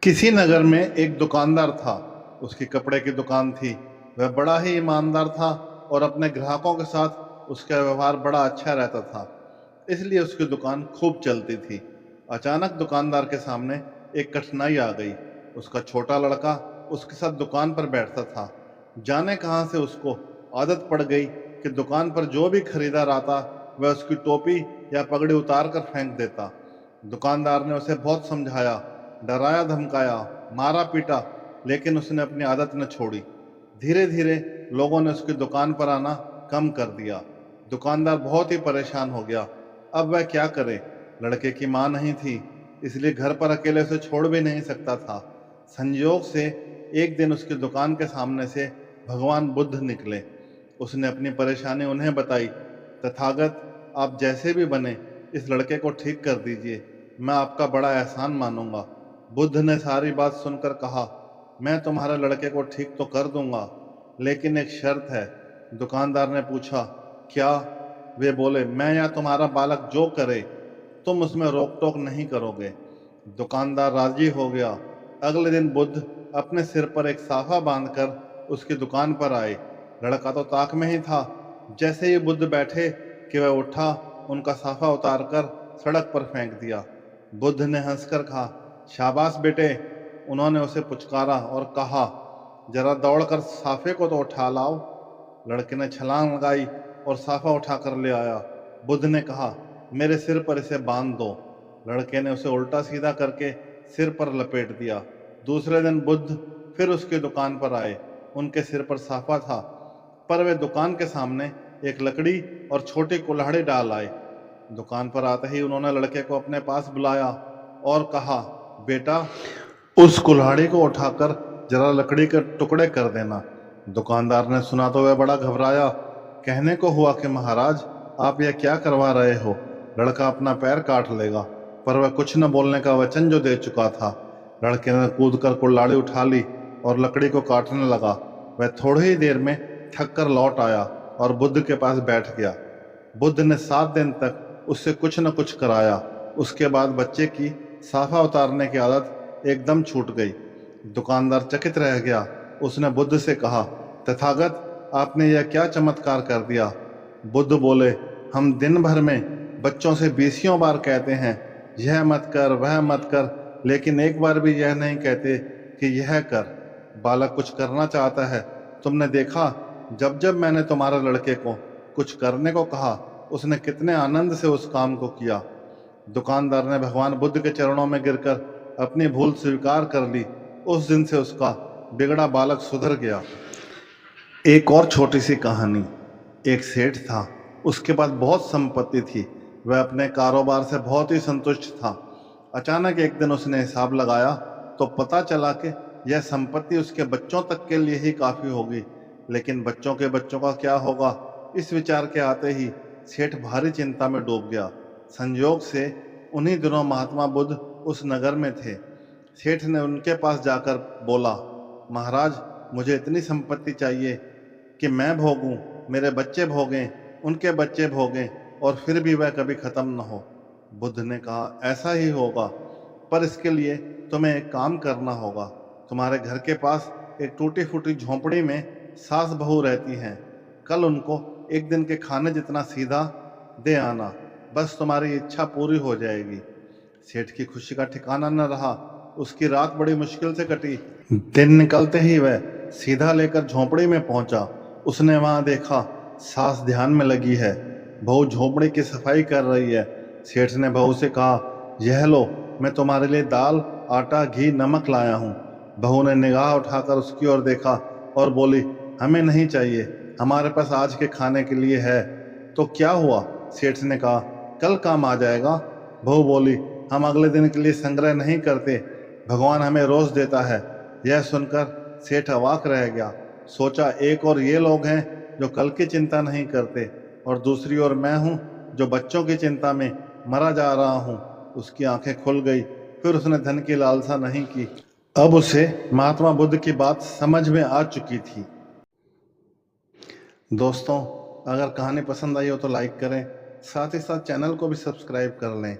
किसी नगर में एक दुकानदार था। उसकी कपड़े की दुकान थी। वह बड़ा ही ईमानदार था और अपने ग्राहकों के साथ उसका व्यवहार बड़ा अच्छा रहता था, इसलिए उसकी दुकान खूब चलती थी। अचानक दुकानदार के सामने एक कठिनाई आ गई। उसका छोटा लड़का उसके साथ दुकान पर बैठता था। जाने कहाँ से उसको आदत पड़ गई कि दुकान पर जो भी खरीदार आता वह उसकी टोपी या पगड़ी उतार कर फेंक देता। दुकानदार ने उसे बहुत समझाया, डराया धमकाया, मारा पीटा, लेकिन उसने अपनी आदत न छोड़ी। धीरे धीरे लोगों ने उसकी दुकान पर आना कम कर दिया। दुकानदार बहुत ही परेशान हो गया। अब वह क्या करे? लड़के की मां नहीं थी, इसलिए घर पर अकेले उसे छोड़ भी नहीं सकता था। संयोग से एक दिन उसकी दुकान के सामने से भगवान बुद्ध निकले। उसने अपनी परेशानी उन्हें बताई। तथागत, आप जैसे भी बने इस लड़के को ठीक कर दीजिए, मैं आपका बड़ा एहसान मानूंगा। बुद्ध ने सारी बात सुनकर कहा, मैं तुम्हारे लड़के को ठीक तो कर दूंगा, लेकिन एक शर्त है। दुकानदार ने पूछा, क्या? वे बोले, मैं या तुम्हारा बालक जो करे तुम उसमें रोक टोक नहीं करोगे। दुकानदार राजी हो गया। अगले दिन बुद्ध अपने सिर पर एक साफा बांधकर उसकी दुकान पर आए। लड़का तो ताक में ही था। जैसे ही बुद्ध बैठे कि वह उठा, उनका साफा उतारकर सड़क पर फेंक दिया। बुद्ध ने हंसकर कहा, शाबाश बेटे। उन्होंने उसे पुचकारा और कहा, जरा दौड़कर साफे को तो उठा लाओ। लड़के ने छलांग लगाई और साफा उठाकर ले आया। बुद्ध ने कहा, मेरे सिर पर इसे बांध दो। लड़के ने उसे उल्टा सीधा करके सिर पर लपेट दिया। दूसरे दिन बुद्ध फिर उसकी दुकान पर आए। उनके सिर पर साफा था, पर वे दुकान के सामने एक लकड़ी और छोटी कुल्हाड़ी डाल आए। दुकान पर आते ही उन्होंने लड़के को अपने पास बुलाया और कहा, बेटा, उस कुल्हाड़ी को उठाकर जरा लकड़ी के टुकड़े कर देना। दुकानदार ने सुना तो वह बड़ा घबराया। कहने को हुआ कि महाराज, आप यह क्या करवा रहे हो? लड़का अपना पैर काट लेगा। पर वह कुछ न बोलने का वचन जो दे चुका था। लड़के ने कूदकर कुल्हाड़ी उठा ली और लकड़ी को काटने लगा। वह थोड़ी ही देर में थक कर लौट आया और बुद्ध के पास बैठ गया। बुद्ध ने 7 दिन तक उससे कुछ न कुछ कराया। उसके बाद बच्चे की साफा उतारने की आदत एकदम छूट गई। दुकानदार चकित रह गया। उसने बुद्ध से कहा, तथागत, आपने यह क्या चमत्कार कर दिया? बुद्ध बोले, हम दिन भर में बच्चों से बीसियों बार कहते हैं, यह मत कर, वह मत कर, लेकिन एक बार भी यह नहीं कहते कि यह कर। बालक कुछ करना चाहता है। तुमने देखा, जब जब मैंने तुम्हारे लड़के को कुछ करने को कहा, उसने कितने आनंद से उस काम को किया। दुकानदार ने भगवान बुद्ध के चरणों में गिरकर अपनी भूल स्वीकार कर ली। उस दिन से उसका बिगड़ा बालक सुधर गया। एक और छोटी सी कहानी। एक सेठ था। उसके पास बहुत संपत्ति थी। वह अपने कारोबार से बहुत ही संतुष्ट था। अचानक एक दिन उसने हिसाब लगाया तो पता चला कि यह संपत्ति उसके बच्चों तक के लिए ही काफी होगी, लेकिन बच्चों के बच्चों का क्या होगा? इस विचार के आते ही सेठ भारी चिंता में डूब गया। संयोग से उन्हीं दिनों महात्मा बुद्ध उस नगर में थे। सेठ ने उनके पास जाकर बोला, महाराज, मुझे इतनी संपत्ति चाहिए कि मैं भोगूं, मेरे बच्चे भोगें, उनके बच्चे भोगें और फिर भी वह कभी खत्म न हो। बुद्ध ने कहा, ऐसा ही होगा, पर इसके लिए तुम्हें एक काम करना होगा। तुम्हारे घर के पास एक टूटी फूटी झोंपड़ी में सास बहू रहती हैं। कल उनको एक दिन के खाने जितना सीधा दे आना, बस तुम्हारी इच्छा पूरी हो जाएगी। सेठ की खुशी का ठिकाना न रहा। उसकी रात बड़ी मुश्किल से कटी। दिन निकलते ही वह सीधा लेकर झोंपड़ी में पहुंचा। उसने वहां देखा, सास ध्यान में लगी है, बहू झोंपड़ी की सफाई कर रही है। सेठ ने बहू से कहा, यह लो, मैं तुम्हारे लिए दाल, आटा, घी, नमक लाया हूँ। बहू ने निगाह उठाकर उसकी ओर देखा और बोली, हमें नहीं चाहिए, हमारे पास आज के खाने के लिए है। तो क्या हुआ? सेठ ने कहा, कल काम आ जाएगा। बहू बोली, हम अगले दिन के लिए संग्रह नहीं करते, भगवान हमें रोज देता है। यह सुनकर सेठ अवाक रह गया। सोचा, एक और ये लोग हैं जो कल की चिंता नहीं करते, और दूसरी ओर मैं हूँ जो बच्चों की चिंता में मरा जा रहा हूँ। उसकी आंखें खुल गई। फिर उसने धन की लालसा नहीं की। अब उसे महात्मा बुद्ध की बात समझ में आ चुकी थी। दोस्तों, अगर कहानी पसंद आई हो तो लाइक करें, साथ ही साथ चैनल को भी सब्सक्राइब कर लें।